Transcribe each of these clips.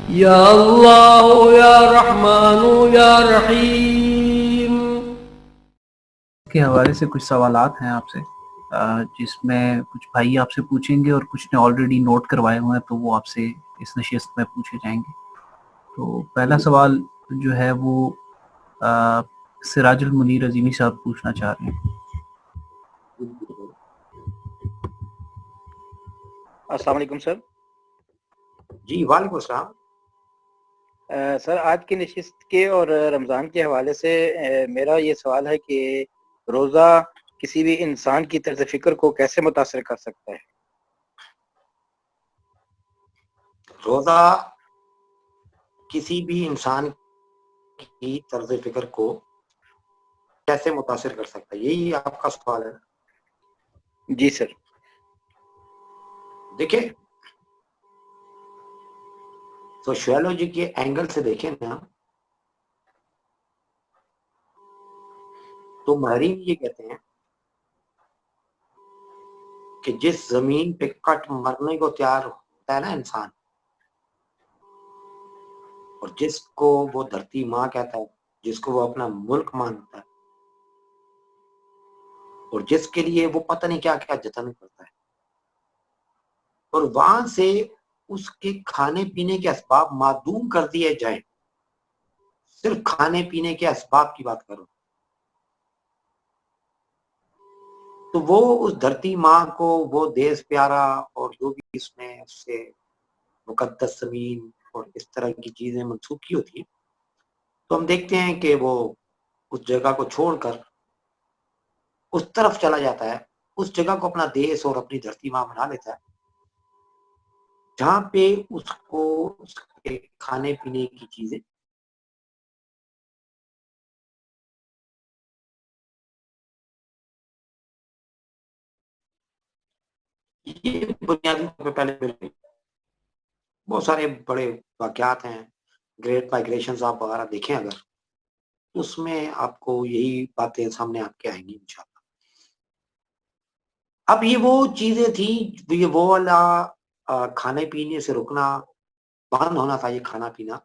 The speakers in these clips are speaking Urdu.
یا اللہ یا رحمان یا رحیم کے حوالے سے کچھ سوالات ہیں آپ سے، جس میں کچھ بھائی آپ سے پوچھیں گے اور کچھ نے آلریڈی نوٹ کروائے ہوئے ہیں، تو وہ آپ سے اس نشست میں پوچھے جائیں گے۔ تو پہلا سوال جو ہے وہ سراج المنیر عظیمی صاحب پوچھنا چاہ رہے ہیں۔ السلام علیکم سر۔ جی وعلیکم السلام۔ سر آج کی نشست کے اور رمضان کے حوالے سے میرا یہ سوال ہے کہ روزہ کسی بھی انسان کی طرز فکر کو کیسے متاثر کر سکتا ہے؟ روزہ کسی بھی انسان کی طرز فکر کو کیسے متاثر کر سکتا ہے، یہی آپ کا سوال ہے؟ جی سر۔ دیکھیں، سوشیولوجی کے اینگل سے دیکھیں نا تو ماہرین یہ کہتے ہیں کہ جس زمین پہ کٹ مرنے کو تیار ہوتا ہے نا انسان، اور جس کو وہ دھرتی ماں کہتا ہے، جس کو وہ اپنا ملک مانتا ہے، اور جس کے لیے وہ پتہ نہیں کیا کیا جتن کرتا ہے، اور وہاں سے اس کے کھانے پینے کے اسباب معدوم کر دیے جائیں، صرف کھانے پینے کے اسباب کی بات کرو، تو وہ اس دھرتی ماں کو وہ دیس پیارا اور جو بھی اس میں اس سے مقدس زمین اور اس طرح کی چیزیں منسوخ کی ہوتی ہیں، تو ہم دیکھتے ہیں کہ وہ اس جگہ کو چھوڑ کر اس طرف چلا جاتا ہے، اس جگہ کو اپنا دیس اور اپنی دھرتی ماں بنا لیتا ہے، جہاں پہ اس کو اس کے کھانے پینے کی چیزیں یہ بنیادی طور پہ پہلے مل گئی۔ بہت سارے بڑے واقعات ہیں، گریٹ مائگریشنز آپ وغیرہ دیکھیں اگر، اس میں آپ کو یہی باتیں سامنے آپ کے آئیں گی انشاءاللہ۔ اب یہ وہ چیزیں تھیں، یہ وہ والا کھانے پینے سے رکنا، بند ہونا تھا یہ کھانا پینا،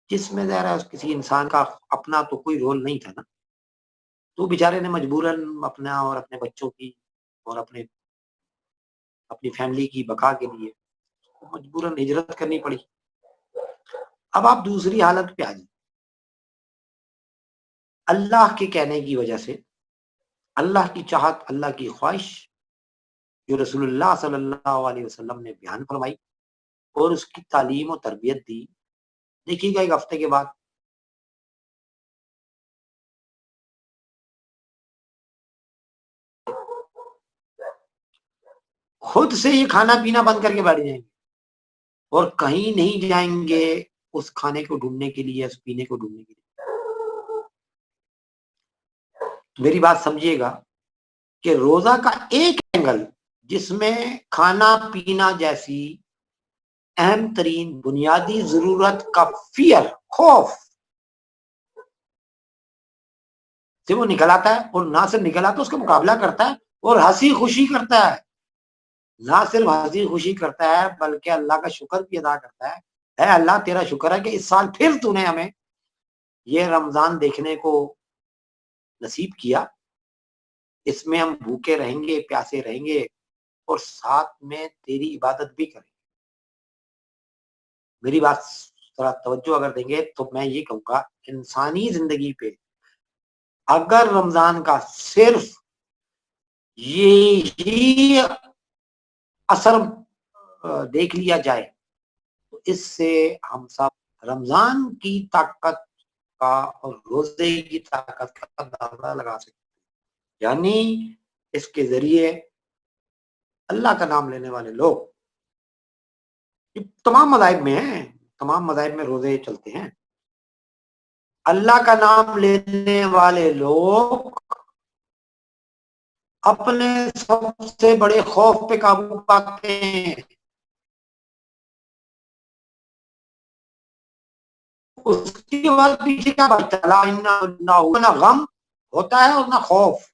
جس میں ظاہر ہے کسی انسان کا اپنا تو کوئی رول نہیں تھا نا، تو بیچارے نے مجبوراً اپنا اور اپنے بچوں کی اور اپنی فیملی کی بقا کے لیے مجبوراً ہجرت کرنی پڑی۔ اب آپ دوسری حالت پہ آ جائیں، اللہ کے کہنے کی وجہ سے، اللہ کی چاہت، اللہ کی خواہش جو رسول اللہ صلی اللہ علیہ وسلم نے بیان فرمائی اور اس کی تعلیم و تربیت دی۔ دیکھیے گا ایک ہفتے کے بعد خود سے یہ کھانا پینا بند کر کے بیٹھ جائیں گے اور کہیں نہیں جائیں گے اس کھانے کو ڈھونڈنے کے لیے، اس پینے کو ڈھونڈنے کے لیے۔ میری بات سمجھیے گا کہ روزہ کا ایک اینگل جس میں کھانا پینا جیسی اہم ترین بنیادی ضرورت کا فیئر، خوف سے وہ نکل آتا ہے، اور نہ صرف نکل آتا ہے، اس کا مقابلہ کرتا ہے اور ہنسی خوشی کرتا ہے، نہ صرف ہنسی خوشی کرتا ہے بلکہ اللہ کا شکر بھی ادا کرتا ہے۔ اے اللہ تیرا شکر ہے کہ اس سال پھر تو نے ہمیں یہ رمضان دیکھنے کو نصیب کیا، اس میں ہم بھوکے رہیں گے، پیاسے رہیں گے اور ساتھ میں تیری عبادت بھی کریں گے۔ میری بات ذرا توجہ اگر دیں گے تو میں یہ کہوں گا، انسانی زندگی پہ اگر رمضان کا صرف یہی اثر دیکھ لیا جائے تو اس سے ہم سب رمضان کی طاقت کا اور روزے کی طاقت کا اندازہ لگا سکتے ہیں۔ یعنی اس کے ذریعے اللہ کا نام لینے والے لوگ، یہ تمام مذاہب میں ہیں، تمام مذاہب میں روزے چلتے ہیں، اللہ کا نام لینے والے لوگ اپنے سب سے بڑے خوف پہ قابو پاتے ہیں۔ اس کے بعد پیچھے کیا بات چلا، نہ غم ہوتا ہے اور نہ خوف،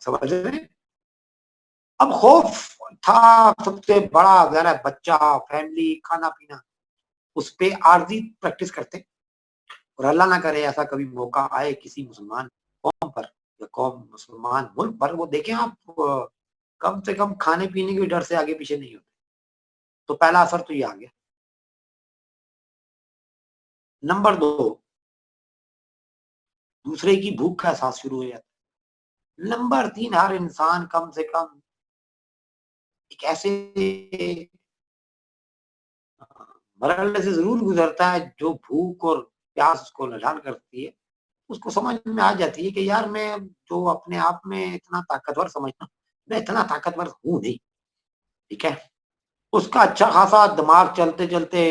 سمجھ رہے ہیں؟ اب خوف تھا سب سے بڑا ذرا بچہ، فیملی، کھانا پینا، اس پہ عارضی پریکٹس کرتے، اور اللہ نہ کرے ایسا کبھی موقع آئے کسی مسلمان قوم پر یا قوم مسلمان ملک پر، وہ دیکھیں آپ کم سے کم کھانے پینے کے ڈر سے آگے پیچھے نہیں ہوتے. تو پہلا اثر تو یہ آ گیا. نمبر 2، دوسرے کی بھوک کا احساس شروع ہو جاتا ہے. نمبر 3، ہر انسان کم سے کم ایک ایسے مرحلے سے ضرور گزرتا ہے جو بھوک اور پیاس کو نڈال کرتی ہے. اس کو سمجھ میں آ جاتی ہے کہ یار میں جو اپنے آپ میں اتنا طاقتور سمجھتا ہوں، میں اتنا طاقتور ہوں نہیں. ٹھیک ہے، اس کا اچھا خاصا دماغ چلتے چلتے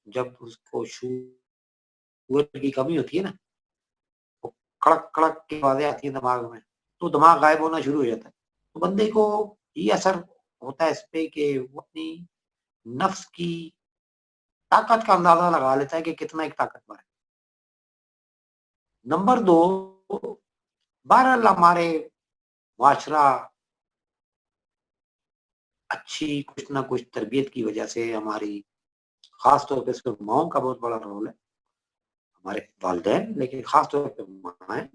جب اس کو شوگر کی کمی ہوتی ہے نا، وہ کڑک کڑک کی آوازیں آتی ہیں دماغ میں، تو دماغ غائب ہونا شروع ہو جاتا ہے. تو بندے کو یہ اثر ہوتا ہے اس پہ کہ وہ اپنی نفس کی طاقت کا اندازہ لگا لیتا ہے کہ کتنا ایک طاقتور ہے. نمبر 2، بہرحال ہمارے معاشرہ اچھی کچھ نہ کچھ تربیت کی وجہ سے، ہماری خاص طور پہ اس میں ماؤں کا بہت بڑا رول ہے، ہمارے والدین، لیکن خاص طور پہ مائیں،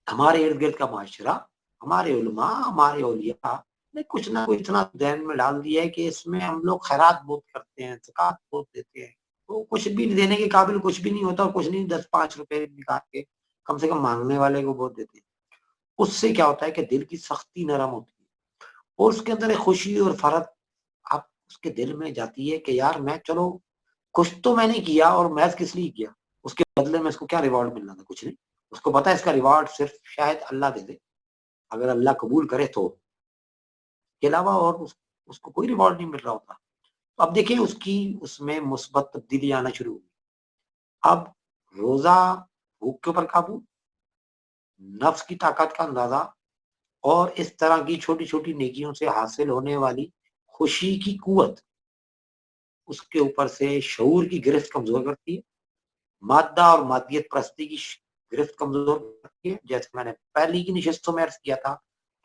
ہمارے ارد گرد کا معاشرہ، ہمارے علماء، ہمارے اولیاء نے کچھ نہ کچھ اتنا ذہن میں ڈال دیا ہے کہ اس میں ہم لوگ خیرات بہت کرتے ہیں، زکوٰۃ بہت دیتے ہیں. تو کچھ بھی دینے کے قابل کچھ بھی نہیں ہوتا، اور کچھ نہیں 10-5 روپے نکال کے کم سے کم مانگنے والے کو بہت دیتے ہیں. اس سے کیا ہوتا ہے کہ دل کی سختی نرم ہوتی ہے، اور اس کے اندر ایک خوشی اور فرحت آپ اس کے دل میں جاتی ہے کہ یار میں چلو کچھ تو میں نے کیا، اور محض کس لیے کیا، اس کے بدلے میں اس کو کیا ریوارڈ ملنا تھا؟ کچھ نہیں. اس کو پتا ہے اس کا ریوارڈ صرف شاید اللہ دے دے، اگر اللہ قبول کرے تو، کے علاوہ اور اس کو کوئی ریوارڈ نہیں مل رہا ہوتا. تو اب دیکھیں اس میں مثبت تبدیلی آنا شروع ہوگی. اب روزہ، بھوک کے اوپر قابو، نفس کی طاقت کا اندازہ، اور اس طرح کی چھوٹی چھوٹی نیکیوں سے حاصل ہونے والی خوشی کی قوت، اس کے اوپر سے شعور کی گرفت کمزور کرتی ہے، مادہ اور مادیت پرستی کی گرفت کمزور کرتی ہے. جیسے میں نے پہلی کی نشستوں میں عرض کیا تھا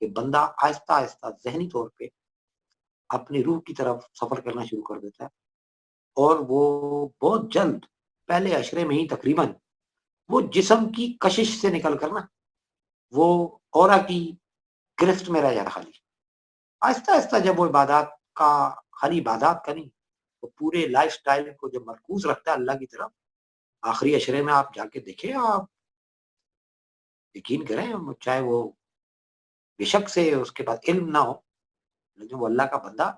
کہ بندہ آہستہ آہستہ ذہنی طور پہ اپنی روح کی طرف سفر کرنا شروع کر دیتا ہے، اور وہ بہت جلد پہلے عشرے میں ہی تقریباً وہ جسم کی کشش سے نکل کر نا وہ اورا کی گرفت میں رہ جاتا. خالی آہستہ آہستہ جب وہ عبادات کا، خالی عبادات کا نہیں، وہ پورے لائف سٹائل کو جب مرکوز رکھتا ہے اللہ کی طرف، آخری عشرے میں آپ جا کے دیکھیں، آپ یقین کریں، چاہے وہ بے شک سے اس کے پاس علم نہ ہو، لیکن وہ اللہ کا بندہ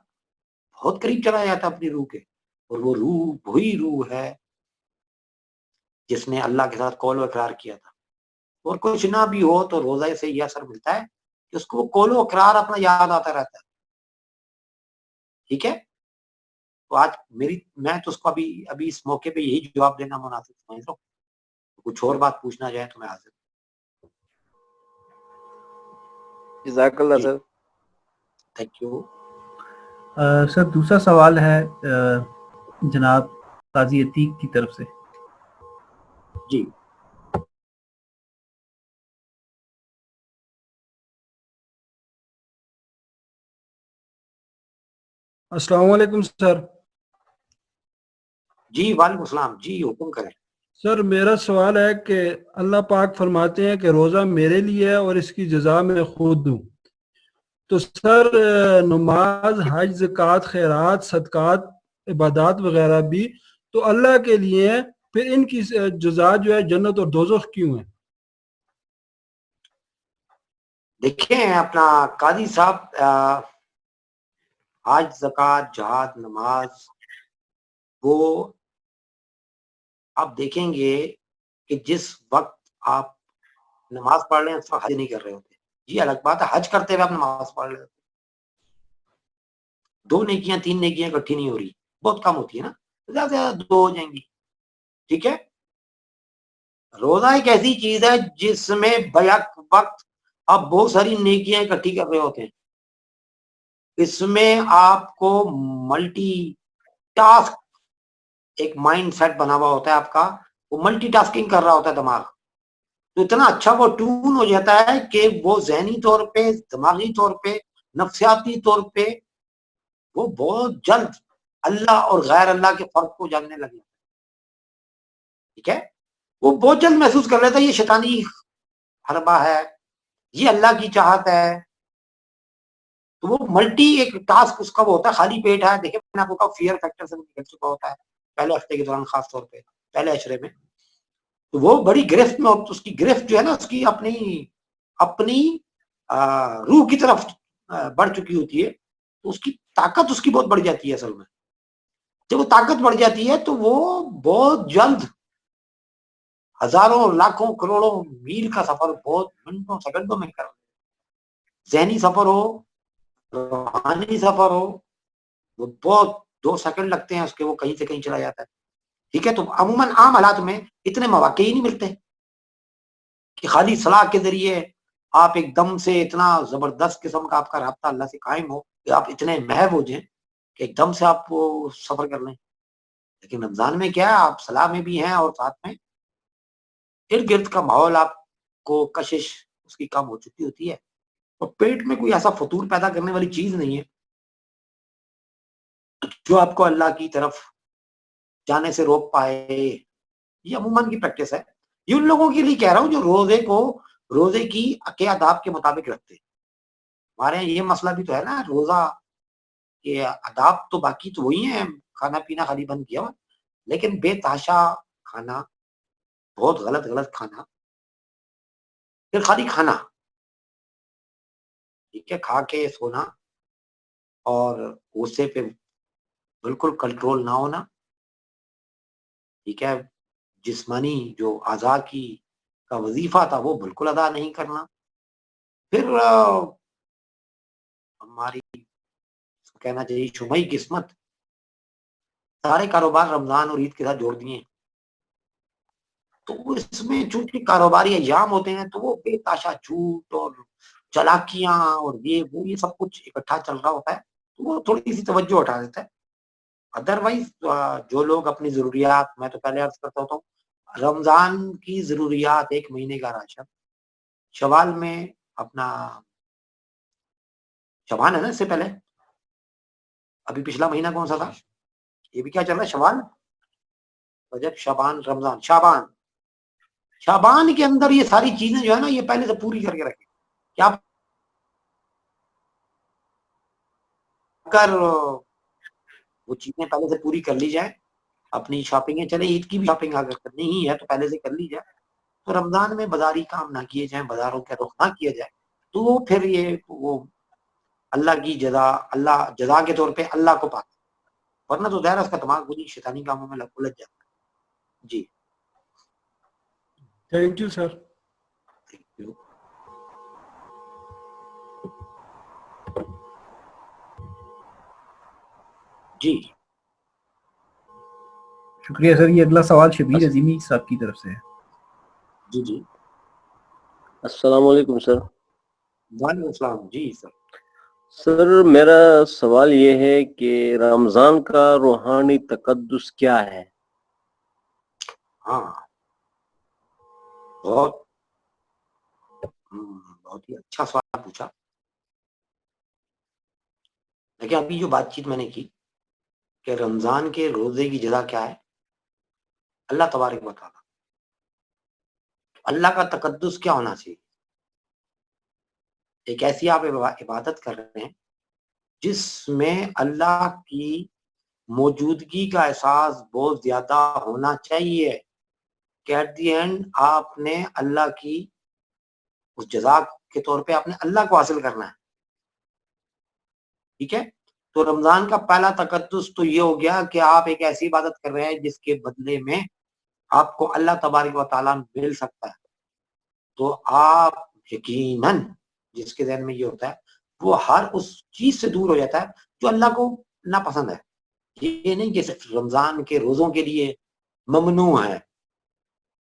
بہت قریب چلا جاتا اپنی روح کے. اور وہ روح وہی روح ہے جس نے اللہ کے ساتھ قول و اقرار کیا تھا. اور کچھ نہ بھی ہو تو روزہ سے یہ اثر ملتا ہے کہ اس کو وہ قول و اقرار اپنا یاد آتا رہتا ہے. ٹھیک ہے، تو آج میں تو اس کو ابھی اس موقع پہ یہی جواب دینا مناسب سمجھ لو. کچھ اور بات پوچھنا جائے تو میں حاضر. جزاک اللہ سر. Thank you. سر دوسرا سوال ہے جناب قاضی عتیق کی طرف سے. جی. السلام علیکم سر. جی وعلیکم السلام. جی حکم کریں. سر میرا سوال ہے کہ اللہ پاک فرماتے ہیں کہ روزہ میرے لیے ہے اور اس کی جزا میں خود دوں. تو سر نماز، حج، زکوٰۃ، خیرات، صدقات، عبادات وغیرہ بھی تو اللہ کے لیے ہیں، پھر ان کی جزا جو ہے جنت اور دوزخ کیوں ہے؟ دیکھیں اپنا قاضی صاحب، حج، زکوٰۃ، جہاد، نماز، وہ آپ دیکھیں گے کہ جس وقت آپ نماز پڑھ رہے ہیں اس وقت حج نہیں کر رہے ہوتے. جی الگ بات ہے، حج کرتے ہوئے آپ نماز پڑھ رہے ہوتے، 2 نیکیاں 3 نیکیاں اکٹھی نہیں ہو رہی، بہت کم ہوتی ہے نا، زیادہ سے زیادہ 2 ہو جائیں گی. ٹھیک ہے. روزہ ایک ایسی چیز ہے جس میں بیک وقت آپ بہت ساری نیکیاں اکٹھی کر رہے ہوتے ہیں. اس میں آپ کو ملٹی ٹاسک، ایک مائنڈ سیٹ بنا ہوا ہوتا ہے آپ کا، وہ ملٹی ٹاسکنگ کر رہا ہوتا ہے دماغ. تو اتنا اچھا وہ ٹون ہو جاتا ہے کہ وہ ذہنی طور پہ، دماغی طور پہ نفسیاتی طور پہ وہ بہت جلد اللہ اور غیر اللہ کے فرق کو جاننے لگ جاتا ہے. ٹھیک ہے, وہ بہت جلد محسوس کر لیتا ہے یہ شیطانی حربہ ہے, یہ اللہ کی چاہت ہے. تو وہ ملٹی ایک ٹاسک اس کا وہ ہوتا ہے. خالی پیٹ ہے, دیکھیں میں نے آپ کو کہا فیئر فیکٹر سے نکل چکا ہوتا ہے پہلے ہفتے کے دوران, خاص طور پہ پہلے اشرے میں. تو وہ بڑی گرفت میں, اس کی گرفت جو ہے نا اس کی اپنی روح کی طرف بڑھ چکی ہوتی ہے. تو اس کی طاقت اس کی بہت بڑھ جاتی ہے. اصل میں جب وہ طاقت بڑھ جاتی ہے تو وہ بہت جلد ہزاروں لاکھوں کروڑوں میل کا سفر بہت منٹوں سیکنڈوں میں کر, ذہنی سفر ہو روحانی سفر ہو, وہ بہت 2 سیکنڈ لگتے ہیں اس کے, وہ کہیں سے کہیں چلا جاتا ہے. ٹھیک ہے, تو عموماً عام حالات میں اتنے مواقع ہی نہیں ملتے کہ خالی صلاح کے ذریعے آپ ایک دم سے اتنا زبردست قسم کا آپ کا رابطہ اللہ سے قائم ہو کہ آپ اتنے محو ہو جائیں کہ ایک دم سے آپ وہ سفر کر لیں. لیکن رمضان میں کیا ہے, آپ صلاح میں بھی ہیں اور ساتھ میں ارد گرد کا ماحول آپ کو کشش اس کی کم ہو چکی ہوتی ہے, اور پیٹ میں کوئی ایسا فطور پیدا کرنے والی چیز نہیں ہے جو آپ کو اللہ کی طرف جانے سے روک پائے. یہ عموماً کی پریکٹس ہے. یہ ان لوگوں کے لیے کہہ رہا ہوں جو روزے کی آداب کے مطابق رکھتے ہیں. ہمارے یہاں یہ مسئلہ بھی تو ہے نا, روزہ کے آداب تو باقی تو وہی ہیں, کھانا پینا خالی بند کیا ہوا, لیکن بے تحاشا کھانا, بہت غلط کھانا, پھر خالی کھانا, ٹھیک ہے, کھا کے سونا اور غصے پہ بالکل کنٹرول نہ ہونا. ٹھیک ہے, جسمانی جو اعضاء کی کا وظیفہ تھا وہ بالکل ادا نہیں کرنا. پھر ہماری کہنا چاہیے شمعی قسمت, سارے کاروبار رمضان اور عید کے ساتھ جوڑ دیے, تو اس میں چونکہ کاروباری ایام ہوتے ہیں تو وہ بے تحاشا جھوٹ اور چالاکیاں اور یہ سب کچھ اکٹھا چل رہا ہوتا ہے, تو وہ تھوڑی سی توجہ ہٹا دیتا ہے. ادروائز جو لوگ اپنی ضروریات, میں تو پہلے عرض کرتا ہوتا ہوں, رمضان کی ضروریات 1 مہینے کا راشن, شوال میں اپنا شبان ہے نا, اس سے پہلے ابھی پچھلا مہینہ کون سا تھا, یہ بھی کیا چل رہا ہے, شوال, رجب شعبان رمضان, شعبان کے اندر یہ ساری چیزیں جو ہے نا یہ پہلے سے پوری کر کے رکھیں. کیا کر وہ چیزیں پہلے سے پوری کر لی جائیں, اپنی شاپنگیں, چلے عید کی بھی شاپنگ اگر کرنی ہی ہے تو پہلے سے کر لی جائے, تو رمضان میں بازاری کام نہ کیے جائیں, بازاروں کا رخ نہ کیا جائے, تو پھر یہ وہ اللہ کی اللہ جزا کے طور پہ اللہ کو پاتا, ورنہ تو ظاہر اس کا دماغ بری شیطانی کاموں میں الجھ جاتا ہے. جی تھینک یو سر. جی شکریہ سر. یہ اگلا سوال شبیر عظیمی صاحب کی طرف سے ہے. جی جی, السلام علیکم سر. وعلیکم السلام. جی سر. سر میرا سوال یہ ہے کہ رمضان کا روحانی تقدس کیا ہے؟ ہاں, بہت ہی اچھا سوال پوچھا. لیکن ابھی جو بات چیت میں نے کی کہ رمضان کے روزے کی جزا کیا ہے, اللہ تبارک و تعالیٰ, اللہ کا تقدس کیا ہونا چاہیے. ایک ایسی آپ عبادت کر رہے ہیں جس میں اللہ کی موجودگی کا احساس بہت زیادہ ہونا چاہیے کہ ایٹ دی اینڈ آپ نے اللہ کی اس جزا کے طور پہ آپ نے اللہ کو حاصل کرنا ہے. ٹھیک ہے, تو رمضان کا پہلا تقدس تو یہ ہو گیا کہ آپ ایک ایسی عبادت کر رہے ہیں جس کے بدلے میں آپ کو اللہ تبارک و تعالیٰ مل سکتا ہے. تو آپ یقیناً جس کے ذہن میں یہ ہوتا ہے وہ ہر اس چیز سے دور ہو جاتا ہے جو اللہ کو ناپسند ہے. یہ نہیں کہ صرف رمضان کے روزوں کے لیے ممنوع ہے,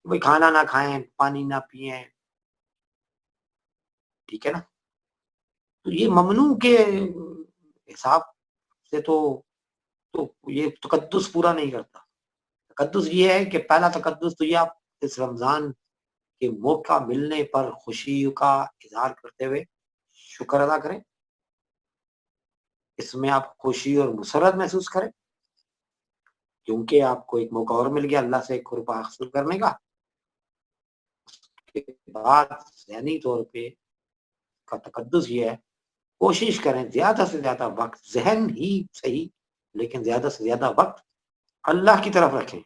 بھائی کھانا نہ کھائیں, پانی نہ پئیں, ٹھیک ہے نا, تو یہ ممنوع کے حساب سے تو یہ تقدس پورا نہیں کرتا. تقدس یہ ہے کہ پہلا تقدس تو یہ آپ اس رمضان کے موقع ملنے پر خوشی کا اظہار کرتے ہوئے شکر ادا کریں, اس میں آپ خوشی اور مسرت محسوس کریں، کیونکہ آپ کو ایک موقع اور مل گیا اللہ سے قرب حاصل کرنے کا۔ اس کے بعد ذہنی طور پہ کا تقدس یہ ہے، کوشش کریں زیادہ سے زیادہ وقت، ذہن ہی صحیح لیکن زیادہ سے زیادہ وقت اللہ کی طرف رکھیں۔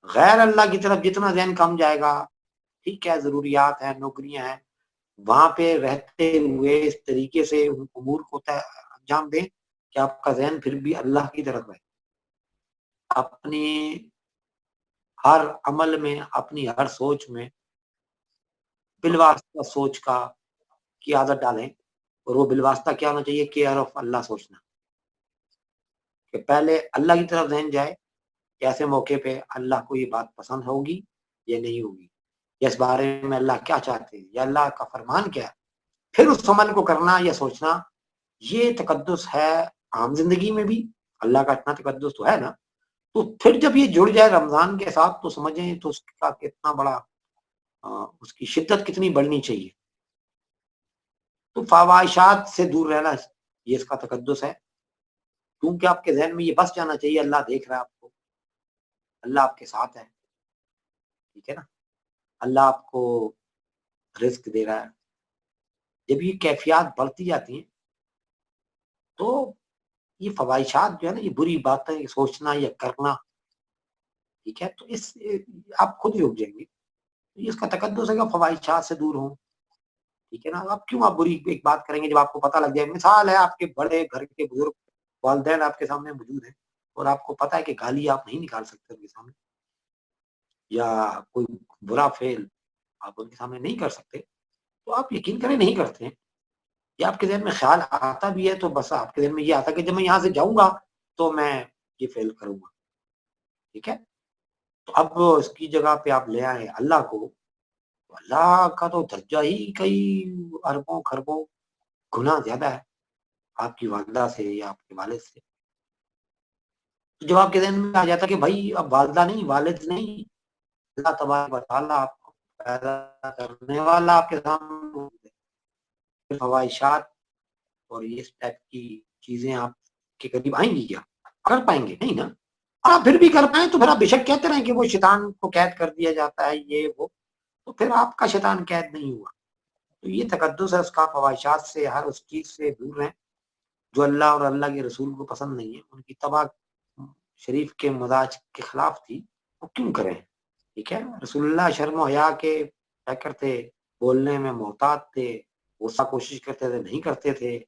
غیر اللہ کی طرف جتنا ذہن کم جائے گا، ٹھیک ہے ضروریات ہیں، نوکریاں ہیں، وہاں پہ رہتے ہوئے اس طریقے سے امور کو انجام دیں کہ آپ کا ذہن پھر بھی اللہ کی طرف رہے۔ اپنی ہر عمل میں، اپنی ہر سوچ میں بالواسطہ سوچ کی عادت ڈالیں، اور وہ بالواسطہ کیا ہونا چاہیے؟ کیئر آف اللہ سوچنا، کہ پہلے اللہ کی طرف ذہن جائے کہ ایسے موقع پہ اللہ کو یہ بات پسند ہوگی یا نہیں ہوگی، یا اس بارے میں اللہ کیا چاہتے ہیں، یا اللہ کا فرمان کیا ہے، پھر اس عمل کو کرنا یا سوچنا۔ یہ تقدس ہے عام زندگی میں بھی، اللہ کا اتنا تقدس تو ہے نا۔ تو پھر جب یہ جڑ جائے رمضان کے ساتھ تو سمجھیں تو اس کا کتنا بڑا، اس کی شدت کتنی بڑھنی چاہیے۔ تو فواہشات سے دور رہنا یہ اس کا تقدس ہے، کیونکہ آپ کے ذہن میں یہ بس جانا چاہیے اللہ دیکھ رہا ہے آپ کو، اللہ آپ کے ساتھ ہے، ٹھیک ہے نا، اللہ آپ کو رزق دے رہا ہے۔ جب یہ کیفیات بڑھتی جاتی ہیں تو یہ فواہشات جو ہے نا، یہ بری باتیں سوچنا یا کرنا، ٹھیک ہے، تو اس آپ خود ہی رک جائیں گے۔ یہ اس کا تقدس ہے کہ فواہشات سے دور ہوں، ٹھیک ہے نا۔ آپ کیوں آپ بری ایک بات کریں گے جب آپ کو پتہ لگ جائے؟ مثال ہے، آپ کے بڑے گھر کے بزرگ والدین آپ کے سامنے موجود ہیں اور آپ کو پتہ ہے کہ گالی آپ نہیں نکال سکتے ان کے سامنے، یا کوئی برا فعل آپ ان کے سامنے نہیں کر سکتے، تو آپ یقین کریں نہیں کرتے ہیں۔ یا آپ کے ذہن میں خیال آتا بھی ہے تو بس آپ کے ذہن میں یہ آتا ہے کہ جب میں یہاں سے جاؤں گا تو میں یہ فعل کروں گا، ٹھیک ہے۔ تو اب اس کی جگہ پہ آپ لے آئے اللہ کو، تو اللہ کا تو درجہ ہی کئی اربوں خربوں گنا زیادہ ہے آپ کی والدہ سے یا آپ کے والد سے۔ تو جب آپ کے ذہن میں آ جاتا کہ بھائی اب والدہ نہیں، والد نہیں، اللہ تبارک و تعالیٰ آپ کو پیدا کرنے والا آپ کے سامنے، فواہشات اور اس ٹائپ کی چیزیں آپ کے قریب آئیں گی کیا؟ کر پائیں گے نہیں نا۔ آپ پھر بھی کر پائیں تو پھر آپ بے شک کہتے رہیں کہ وہ شیطان کو قید کر دیا جاتا ہے یہ وہ، تو پھر آپ کا شیطان قید نہیں ہوا۔ تو یہ تقدس ہے اس کا، فواہشات سے، ہر اس چیز سے دور رہیں جو اللہ اور اللہ کے رسول کو پسند نہیں ہے، ان کی طبع شریف کے مزاج کے خلاف تھی، وہ کیوں کریں، ٹھیک ہے۔ رسول اللہ شرم و حیا کے کیا کرتے، بولنے میں محتاط تھے، غصہ کوشش کرتے تھے نہیں کرتے تھے،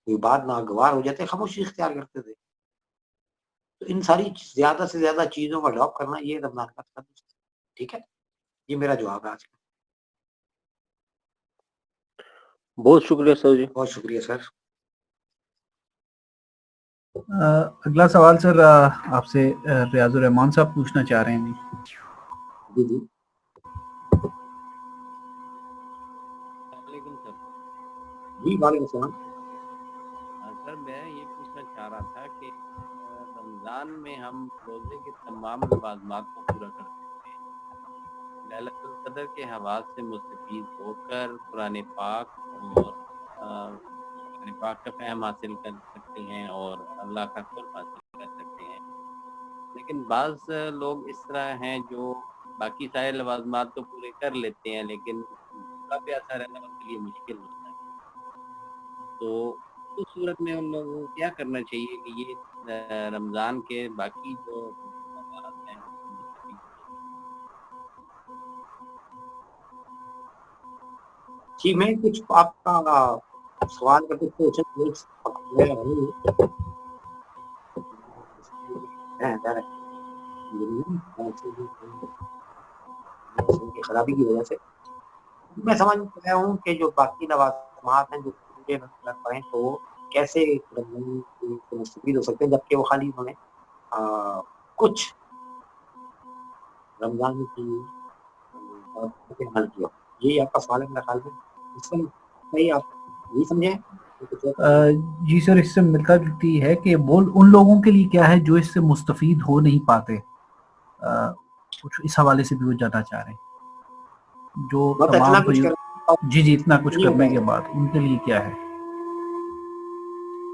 کوئی بات ناگوار ہو جاتے خاموشی اختیار کرتے تھے۔ تو ان ساری زیادہ سے زیادہ چیزوں کا اڈاپٹ کرنا یہ رمضان کا تقدس ہے، ٹھیک ہے۔ یہ میرا جواب ہے آج کا۔ بہت شکریہ سر جی۔ بہت شکریہ سر۔ اگلا سوال سر آپ سے ریاض الرحمان صاحب پوچھنا چاہ رہے ہیں۔ جی جی وعلیکم سر۔ جی وعلیکم السلام۔ سر میں یہ پوچھنا چاہ رہا تھا کہ رمضان میں ہم روزے کے تمام لوازمات کو پورا کرتے ہیں، ليلۃ القدر کے حوال سے مستفید ہو کر قرآن پاک اور قرآن پاک کا فہم حاصل کر سکتے ہیں اور اللہ کا قرب حاصل کر سکتے ہیں، لیکن بعض لوگ اس طرح ہیں جو باقی سارے لوازمات تو پورے کر لیتے ہیں لیکن بھوکا پیاسا رہنا ان کے لیے مشکل ہوتا ہے۔ تو اس صورت میں ان لوگوں کو کیا کرنا چاہیے کہ یہ رمضان کے باقی جو معاملات ہیں جی میں کچھ آپ کا سوال کا کچھ خرابی کی وجہ سے میں سمجھ گیا ہوں کہ جو باقی لوازمات ہیں جو پورے نہ پڑیں تو وہ کیسے مستفید ہو سکتے ہیں، جبکہ وہ خالی انہوں نے کچھ رمضان کی حل کیا۔ یہی آپ کا سوال ہے میرا خیال میں، اس میں صحیح آپ یہی سمجھیں؟ جی سر، اس سے ملتا جلتی ہے کہ وہ ان لوگوں کے لیے کیا ہے جو اس سے مستفید ہو نہیں پاتے، کچھ اس حوالے سے بھی وہ جانا چاہ رہے ہیں جو تمام جی اتنا کچھ کرنے کے بعد ان کے لیے کیا ہے۔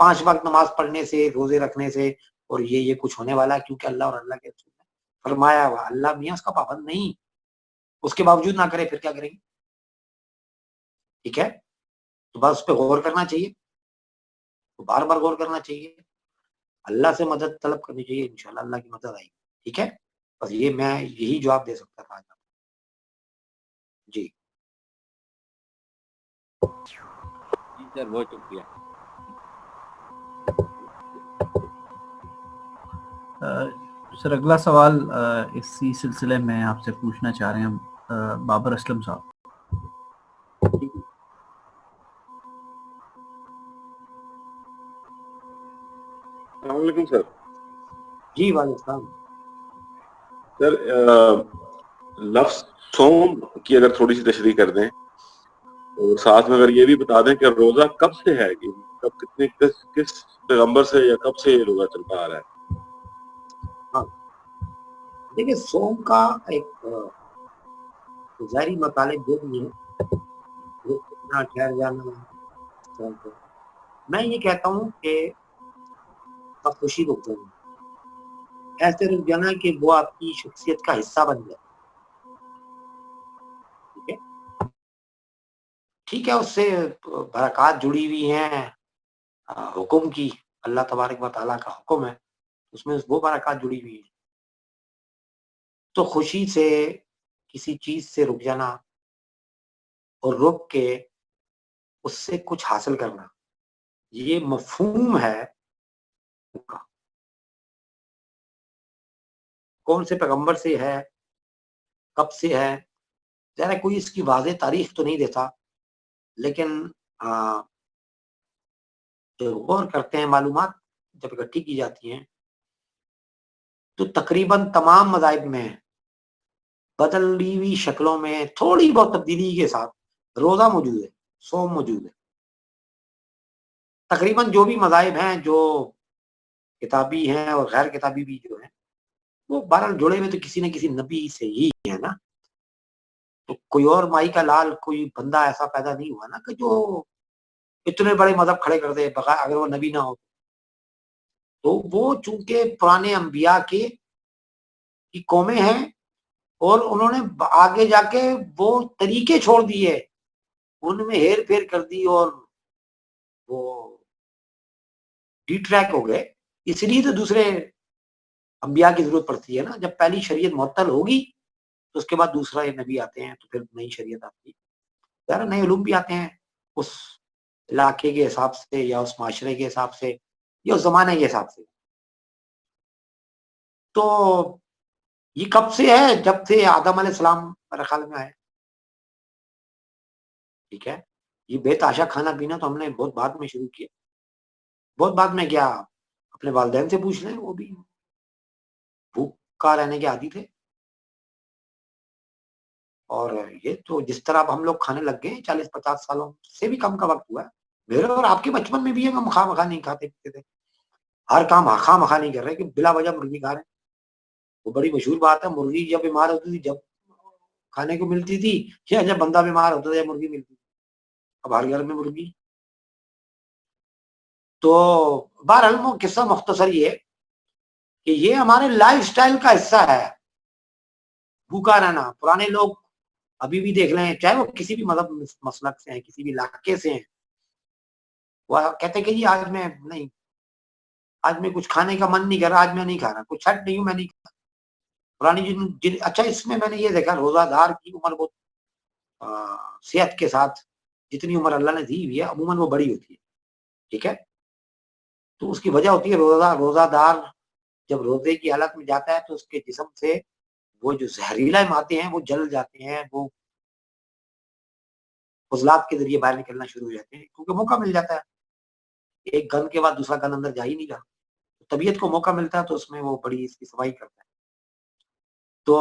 5 وقت نماز پڑھنے سے، روزے رکھنے سے اور یہ کچھ ہونے والا ہے، کیونکہ اللہ اور اللہ کے رسول نے فرمایا ہوا. اللہ میاں اس کا پابند نہیں، اس کے باوجود نہ کرے پھر کیا کریں گے؟ ٹھیک ہے، تو بس اس پہ غور کرنا چاہیے، تو بار بار غور کرنا چاہیے، اللہ سے مدد طلب کرنی چاہیے، انشاءاللہ اللہ کی مدد آئے گی. ٹھیک ہے، بس یہ میں یہی جواب دے سکتا تھا آج آپ کو. جی جی سر، بہت شکریہ. سر اگلا سوال اسی سلسلے میں آپ سے پوچھنا چاہ رہے ہیں بابر اسلم صاحب. السلام علیکم سر. جی وعلیکم السلام. سر لفظ صوم کی اگر تھوڑی سی تشریح کر دیں اور ساتھ میں اگر یہ بھی بتا دیں کہ روزہ کب سے ہے، کہ کب کتنے کس پیغمبر سے یا کب سے یہ روزہ چلتا آ رہا ہے؟ ہاں دیکھیے، سوم کا ایک ظاہری مطالب جو بھی ہے، کتنا ٹھہر جانا، میں یہ کہتا ہوں کہ خوشی رک جانا، ایسے رک جانا کہ وہ آپ کی شخصیت کا حصہ بن جائے. ٹھیک ہے، ٹھیک ہے، اس سے برکات جڑی ہوئی ہیں حکم کی، اللہ تبارک و تعالیٰ کا حکم ہے، اس میں وہ برکات جڑی ہوئی ہیں. تو خوشی سے کسی چیز سے رک جانا اور رک کے اس سے کچھ حاصل کرنا، یہ مفہوم ہے کا. کون سے پیغمبر سے ہے، کب سے ہے، ذرا کوئی اس کی واضح تاریخ تو نہیں دیتا، لیکن جو غور کرتے ہیں، معلومات جب اکٹھی کی جاتی ہیں تو تقریباً تمام مذاہب میں بدلی ہوئی شکلوں میں تھوڑی بہت تبدیلی کے ساتھ روزہ موجود ہے، صوم موجود ہے. تقریباً جو بھی مذاہب ہیں، جو کتابی ہیں اور غیر کتابی بھی جو ہیں، وہ بہرحال جڑے ہوئے تو کسی نہ کسی نبی سے ہی ہے نا. تو کوئی اور مائی کا لال کوئی بندہ ایسا پیدا نہیں ہوا نا کہ جو اتنے بڑے مذہب کھڑے کر دے بغیر اگر وہ نبی نہ ہو. تو وہ چونکہ پرانے انبیاء کی قومیں ہیں اور انہوں نے آگے جا کے وہ طریقے چھوڑ دیے، ان میں ہیر پھیر کر دی اور وہ ڈی ٹریک ہو گئے. اس لیے تو دوسرے انبیاء کی ضرورت پڑتی ہے نا. جب پہلی شریعت معطل ہوگی تو اس کے بعد دوسرا یہ نبی آتے ہیں تو پھر نئی شریعت آتی ہے، نئے علوم بھی آتے ہیں اس علاقے کے حساب سے یا اس معاشرے کے حساب سے یا اس زمانے کے حساب سے. تو یہ کب سے ہے؟ جب سے آدم علیہ السلام میرے خیال میں آئے. ٹھیک ہے، یہ بے تحاشا کھانا پینا تو ہم نے بہت بعد میں شروع کیا، بہت بعد میں. کیا اپنے والدین سے پوچھ لیں، وہ بھی بھوکا رہنے کے عادی تھے. اور یہ تو جس طرح اب ہم لوگ کھانے لگ گئے 40-50 سالوں سے بھی کم کا وقت ہوا ہے. میرے اور آپ کے بچپن میں بھی ہم خواہ مخواہ نہیں کھاتے پیتے تھے، ہر کام خواہ مخواہ نہیں کر رہے کہ بلا وجہ مرغی کھا رہے ہیں. وہ بڑی مشہور بات ہے، مرغی جب بیمار ہوتی تھی جب کھانے کو ملتی تھی، یا جب بندہ بیمار ہوتا تھا مرغی ملتی تھی. اب ہر گھر میں مرغی. تو بہرحال وہ قصہ مختصر یہ ہے کہ یہ ہمارے لائف سٹائل کا حصہ ہے بھوکا رہنا. پرانے لوگ ابھی بھی دیکھ لیں، چاہے وہ کسی بھی مذہب مسلک سے ہیں، کسی بھی علاقے سے ہیں، وہ کہتے کہ جی آج میں نہیں، آج میں کچھ کھانے کا من نہیں کر رہا، آج میں نہیں کھا رہا، کچھ چھٹ نہیں ہوں میں نہیں کھا. پرانی اچھا اس میں نے یہ دیکھا روزہ دار کی عمر بہت صحت کے ساتھ جتنی عمر اللہ نے دی ہوئی ہے عموماً وہ بڑی ہوتی ہے. ٹھیک ہے، تو اس کی وجہ ہوتی ہے روزہ دار جب روزے کی حالت میں جاتا ہے تو اس کے جسم سے وہ جو زہریلا مادے ہیں وہ جل جاتے ہیں، وہ فضلات کے ذریعے باہر نکلنا شروع ہو جاتے ہیں، کیونکہ موقع مل جاتا ہے. ایک گن کے بعد دوسرا گن اندر جا ہی نہیں رہا. طبیعت کو موقع ملتا ہے تو اس میں وہ بڑی اس کی صفائی کرتا ہے. تو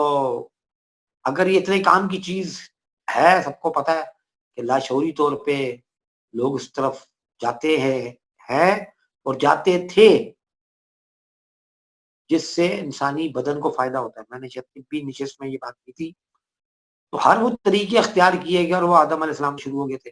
اگر یہ اتنے کام کی چیز ہے، سب کو پتا ہے کہ لاشعوری طور پہ لوگ اس طرف جاتے ہیں اور جاتے تھے، جس سے انسانی بدن کو فائدہ ہوتا ہے. میں نے طبی نشست میں یہ بات کی تھی. تو ہر وہ طریقے اختیار کیے گئے اور وہ آدم علیہ السلام شروع ہو گئے تھے.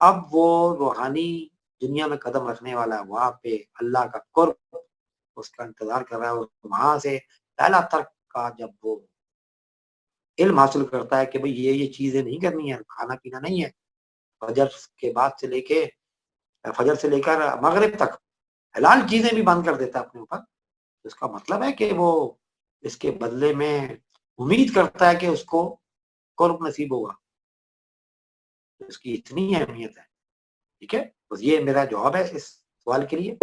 اب وہ روحانی دنیا میں قدم رکھنے والا ہے، وہاں پہ اللہ کا قرب اس کا انتظار کر رہا ہے. وہاں سے پہلا ترک کا جب وہ علم حاصل کرتا ہے کہ بھئی یہ چیزیں نہیں کرنی ہے، کھانا پینا نہیں ہے، فجر کے بعد سے لے کے فجر سے لے کر مغرب تک حلال چیزیں بھی بند کر دیتا ہے اپنے اوپر، اس کا مطلب ہے کہ وہ اس کے بدلے میں امید کرتا ہے کہ اس کو قرب نصیب ہوگا. اس کی اتنی اہمیت ہے. ٹھیک ہے، بس یہ میرا جواب ہے اس سوال کے لیے.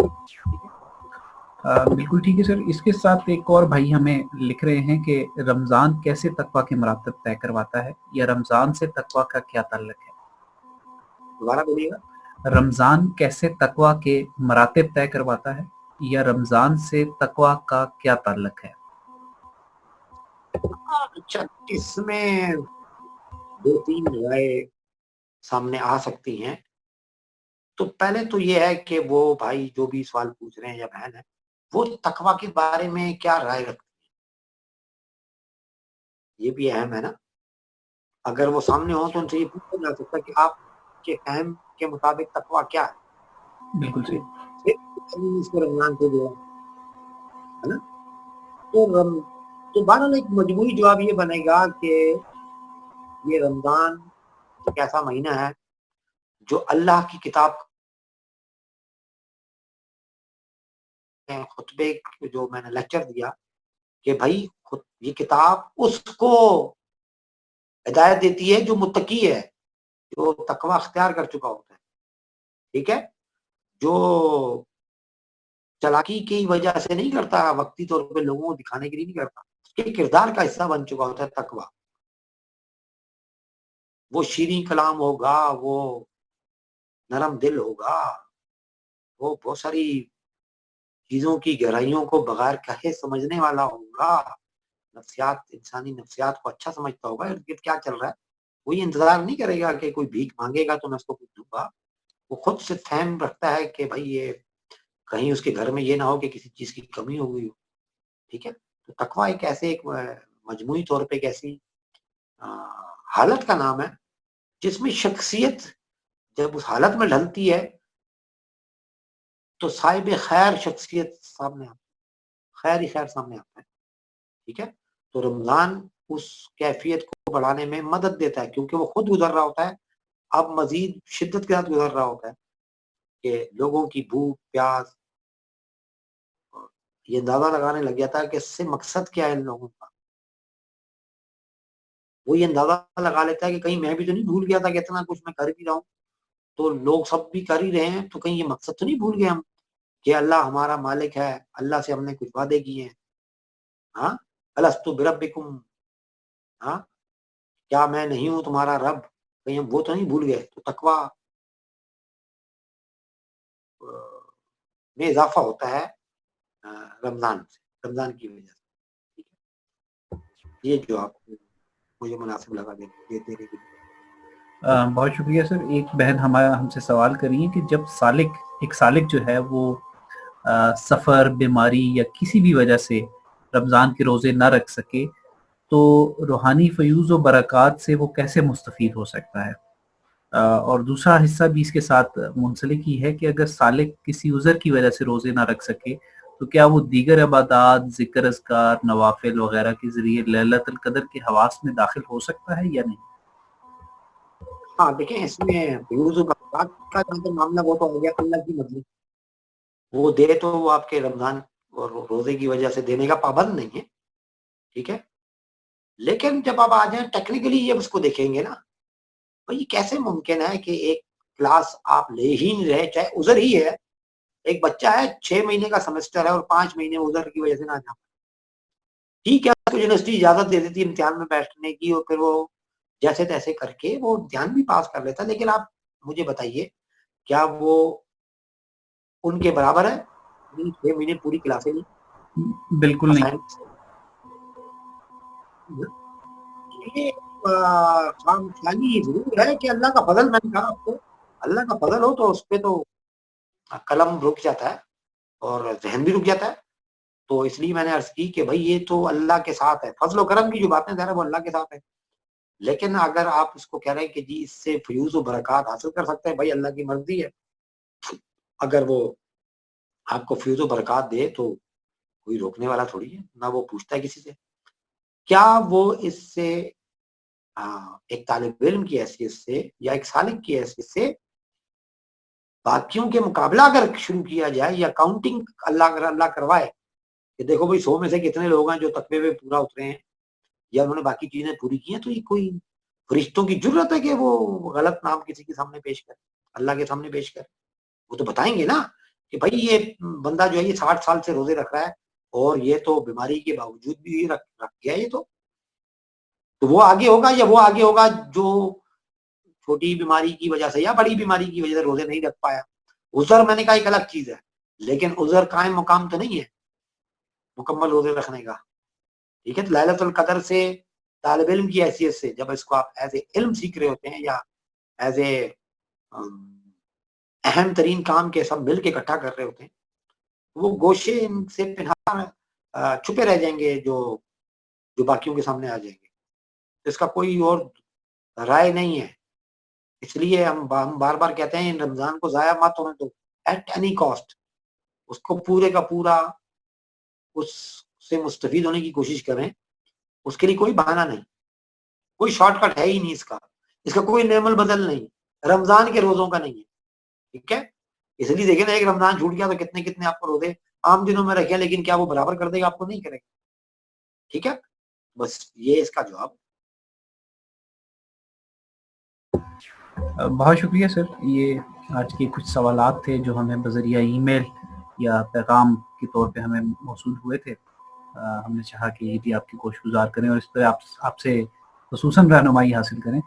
بالکل ٹھیک ہے سر. اس کے ساتھ ایک اور بھائی ہمیں لکھ رہے ہیں کہ رمضان کیسے تقویٰ کے مراتب طے کرواتا ہے، یا رمضان سے تقویٰ کا کیا تعلق ہے؟ دوبارہ بولیے گا. رمضان کیسے تقویٰ کے مراتب طے کرواتا ہے، یا رمضان سے تقویٰ کا کیا تعلق ہے؟ اچھا، اس میں دو تین رائے سامنے آ سکتی ہیں. تو پہلے تو یہ ہے کہ وہ بھائی جو بھی سوال پوچھ رہے ہیں یا بہن ہے، وہ تقویٰ کے بارے میں کیا رائے رکھتے ہیں، یہ بھی اہم ہے نا. اگر وہ سامنے ہو تو ان سے یہ پوچھا جا سکتا ہے کہ آپ کے فہم کے مطابق تقویٰ کیا ہے. بالکل صحیح. اس کو رمضان سے جو ہے نا، تو بہرحال ایک مجموعی جواب یہ بنے گا کہ یہ رمضان ایک ایسا مہینہ ہے جو اللہ کی کتاب خطبے جو میں نے لیکچر دیا کہ بھائی یہ کتاب اس کو ہدایت دیتی ہے جو متقی ہے، جو تقویٰ اختیار کر چکا ہوتا ہے. ٹھیک ہے، جو چلاکی کی وجہ سے نہیں کرتا، وقتی طور پہ لوگوں کو دکھانے کے لیے نہیں کرتا، اس کے کردار کا حصہ بن چکا ہوتا ہے تقویٰ. وہ شیریں کلام ہوگا، وہ نرم دل ہوگا، وہ بہت ساری چیزوں کی گہرائیوں کو بغیر کہے سمجھنے والا ہوگا، نفسیات، انسانی نفسیات کو اچھا سمجھتا ہوگا، ارد گرد کیا چل رہا ہے. وہ یہ انتظار نہیں کرے گا کہ کوئی بھیک مانگے گا تو میں اس کو کچھ دوں گا. وہ خود سے فہم رکھتا ہے کہ بھائی یہ کہیں اس کے گھر میں یہ نہ ہو کہ کسی چیز کی کمی ہو گئی ہو. ٹھیک ہے، تو تقویٰ ایک ایسے ایک مجموعی طور پہ ایک ایسی حالت کا نام ہے جس میں شخصیت جب اس حالت میں ڈھلتی ہے تو صاحب خیر شخصیت سامنے آتا ہے، خیر ہی خیر سامنے آتا ہے. ٹھیک ہے، تو رمضان اس کیفیت کو بڑھانے میں مدد دیتا ہے کیونکہ وہ خود گزر رہا ہوتا ہے، اب مزید شدت کے ساتھ گزر رہا ہوتا ہے کہ لوگوں کی بھوک پیاس یہ اندازہ لگانے لگ جاتا ہے کہ اس سے مقصد کیا ہے ان لوگوں کا. وہ یہ اندازہ لگا لیتا ہے کہ کہیں میں بھی تو نہیں بھول گیا تھا کہ اتنا کچھ میں کر بھی رہا ہوں تو لوگ سب بھی کر ہی رہے ہیں، تو کہیں یہ مقصد تو نہیں بھول گئے ہم کہ اللہ ہمارا مالک ہے، اللہ سے ہم نے کچھ وعدے کیے ہیں. ہاں، الستو بربکم، ہاں کیا میں نہیں ہوں تمہارا رب، کہیں ہم وہ تو نہیں بھول گئے. تو تقویٰ میں اضافہ ہوتا ہے رمضان کی وجہ سے. یہ جو آپ مجھے مناسب لگا دینے کے لیے بہت شکریہ سر. ایک بہن ہم سے سوال کری ہے کہ جب ایک سالک جو ہے وہ سفر، بیماری یا کسی بھی وجہ سے رمضان کے روزے نہ رکھ سکے تو روحانی فیوز و برکات سے وہ کیسے مستفید ہو سکتا ہے؟ اور دوسرا حصہ بھی اس کے ساتھ منسلک ہی ہے کہ اگر سالک کسی عذر کی وجہ سے روزے نہ رکھ سکے تو کیا وہ دیگر عبادات، ذکر اذکار، نوافل وغیرہ کے ذریعے لیلۃ القدر کے حواس میں داخل ہو سکتا ہے یا نہیں؟ ہاں دیکھیں، اس میں فیوز و برکات کا جہاں تک معاملہ وہ تو ہو گیا اللہ کی مرضی، وہ دے تو وہ آپ کے رمضان اور روزے کی وجہ سے دینے کا پابند نہیں ہے. ٹھیک ہے، لیکن جب آپ آ جائیں ٹیکنیکلی یہ اس کو دیکھیں گے نا، بھائی کیسے ممکن ہے کہ ایک کلاس آپ لے ہی نہیں رہے، چاہے عذر ہی ہے، ایک بچہ ہے 6 مہینے کا سیمسٹر ہے اور 5 مہینے عذر کی وجہ سے نہ جا. ٹھیک ہے، اس کو یونیورسٹی اجازت دے دیتی امتحان میں بیٹھنے کی اور پھر وہ جیسے تیسے کر کے وہ امتحان بھی پاس کر لیتا. لیکن آپ مجھے بتائیے کیا وہ ان کے برابر ہے؟ 6 مہینے پوری کلاسیں نہیں، بالکل نہیں. یہ خامخیالی ضرور ہے کہ اللہ کا فضل، میں نے کہا آپ کو اللہ کا فضل ہو تو اس پہ تو قلم رک جاتا ہے اور ذہن بھی رک جاتا ہے. تو اس لیے میں نے عرض کی کہ بھائی یہ تو اللہ کے ساتھ ہے، فضل و کرم کی جو باتیں ظاہر ہے وہ اللہ کے ساتھ ہے. لیکن اگر آپ اس کو کہہ رہے ہیں کہ جی اس سے فیوز و برکات حاصل کر سکتے ہیں، بھائی اللہ کی مرضی ہے، اگر وہ آپ کو فیوز و برکات دے تو کوئی روکنے والا تھوڑی ہے، نہ وہ پوچھتا ہے کسی سے۔ کیا وہ اس سے ایک طالب علم کی حیثیت سے یا ایک سالک کی حیثیت سے باقیوں کے مقابلہ اگر شروع کیا جائے یا کاؤنٹنگ اللہ کروائے کہ دیکھو بھائی 100 میں سے کتنے لوگ ہیں جو تقوی پہ پورا اترے ہیں یا انہوں نے باقی چیزیں پوری کی ہیں، تو یہ کوئی فرشتوں کی جرت ہے کہ وہ غلط نام کسی کے سامنے پیش کرے، اللہ کے سامنے پیش کرے؟ وہ تو بتائیں گے نا کہ بھائی یہ بندہ جو ہے یہ 60 سال سے روزے رکھ رہا ہے اور یہ تو بیماری کے باوجود بھی رکھ گیا، یہ تو وہ آگے ہوگا یا وہ آگے ہوگا جو چھوٹی بیماری کی وجہ سے یا بڑی بیماری کی وجہ سے روزے نہیں رکھ پایا۔ عذر میں نے کہا ایک الگ چیز ہے، لیکن عذر قائم مقام تو نہیں ہے مکمل روزے رکھنے کا، ٹھیک ہے؟ لیلۃ القدر سے طالب علم کی حیثیت سے جب اس کو آپ ایز اے علم سیکھ رہے ہوتے ہیں یا ایز اے اہم ترین کام کے سب مل کے اکٹھا کر رہے ہوتے ہیں، وہ گوشے سے پنہاں چھپے رہ جائیں گے جو باقیوں کے سامنے آ جائیں گے، اس کا کوئی اور رائے نہیں ہے۔ اس لیے ہم بار بار کہتے ہیں رمضان کو ضائع مت ہونے دو ایٹ اینی کاسٹ، اس کو پورے کا پورا اس سے مستفید ہونے کی کوشش کریں، اس کے لیے کوئی بہانہ نہیں، کوئی شارٹ کٹ ہے ہی نہیں، اس کا کوئی نعم البدل نہیں، رمضان کے روزوں کا نہیں ہے، ٹھیک ہے؟ اس لیے دیکھیں نا ایک رمضان چھوٹ گیا تو کتنے آپ کو روزے عام دنوں میں رکھیں، لیکن کیا وہ برابر کر دے گا؟ آپ کو نہیں کرے گا، ٹھیک ہے؟ بس یہ اس کا جواب۔ بہت شکریہ سر، یہ آج کے کچھ سوالات تھے جو ہمیں بذریعہ ای میل یا پیغام کے طور پہ ہمیں موصول ہوئے تھے۔ ہم نے چاہا کہ یہ بھی آپ کی کوشش گزار کریں اور اس پہ آپ سے خصوصاً رہنمائی حاصل کریں۔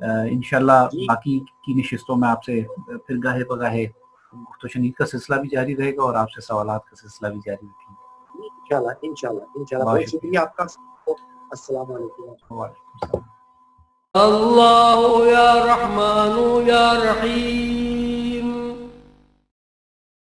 انشاءاللہ باقی کی نشستوں میں آپ سے پھر گاہے بگاہے گفت و شنید کا سلسلہ بھی جاری رہے گا اور آپ سے سوالات کا سلسلہ بھی جاری رکھیں گے۔ انشاءاللہ بہت شکریہ آپ کا۔ السلام علیکم۔ وعلیکم السلام۔ اللہ